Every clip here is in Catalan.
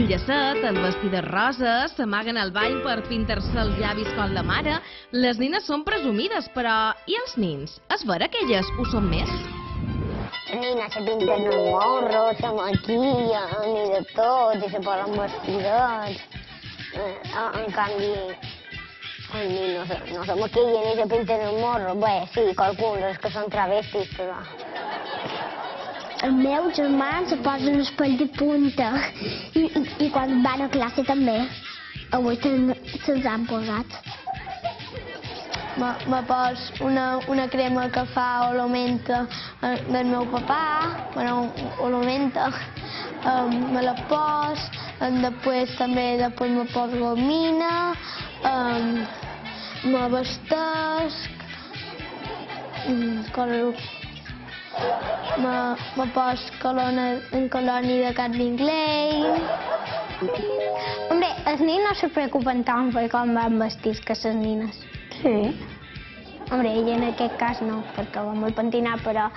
amb llacet, amb vestides roses, s'amaguen al bany per pintar-se els llavis com la mare. Les nines són presumides, però i els nins? És vera que elles ho són més? Les nines se pinten el morro, se maquillen i de tot, i se posen vestidets. En canvi, els nins no se maquillen i se pinten el morro. Bé, sí, qualcuns, els que són travestis, però... Els meus germans se posen els pells de punta i quan van a classe també. Avui se'ls han posat. Me pos una crema que fa olor-menta del meu papà, bueno, olor-menta, me la pos, després me pos gomina, me vestesc, me pos coloni de Calvin Klein. Hombre, els nins no se preocupen tant per com van vestits que les nines. Sí. Hombre, ella en aquest cas no, perquè va molt pentinat, però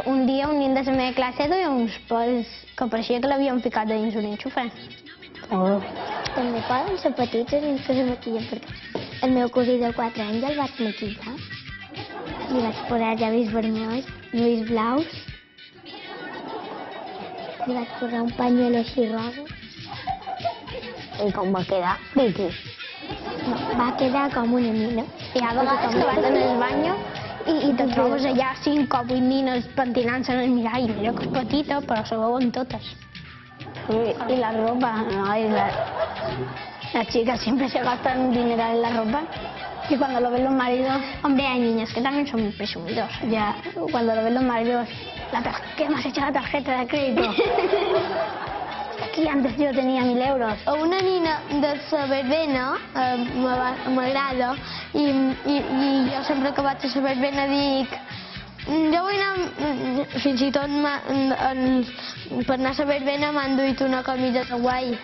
un dia un nen de la meva classe duia uns pèls que pareixia que l'havien ficat dins un enxufre. Oh. També poden ser petits els nens que se maquillen, perquè el meu cosí de 4 anys el vaig maquillar. Li vaig posar llavis vermells, llavis blaus. Li vaig posar un pañuelo així rosa. I com va quedar? Friqui. No, va quedar com una nina. Hi ha vegades que vas en el banyo i te trobes allà 5 o 8 nines pentinant-se en el mirall. Mira que és petita, però se veuen totes. Y la ropa, ¿no? Las chicas siempre se gastan dinero en la ropa. Y cuando lo ven los maridos, hombre, hay niños que también son muy presumidos. Ya, cuando lo ven los maridos, ¿qué me has hecho la tarjeta de crédito? Aquí antes yo tenía 1.000 euros. Una nina de la verbena m'agrada i jo sempre que vaig a la verbena dic jo vull anar, fins i tot per anar a la verbena m'han duit una camiseta guai.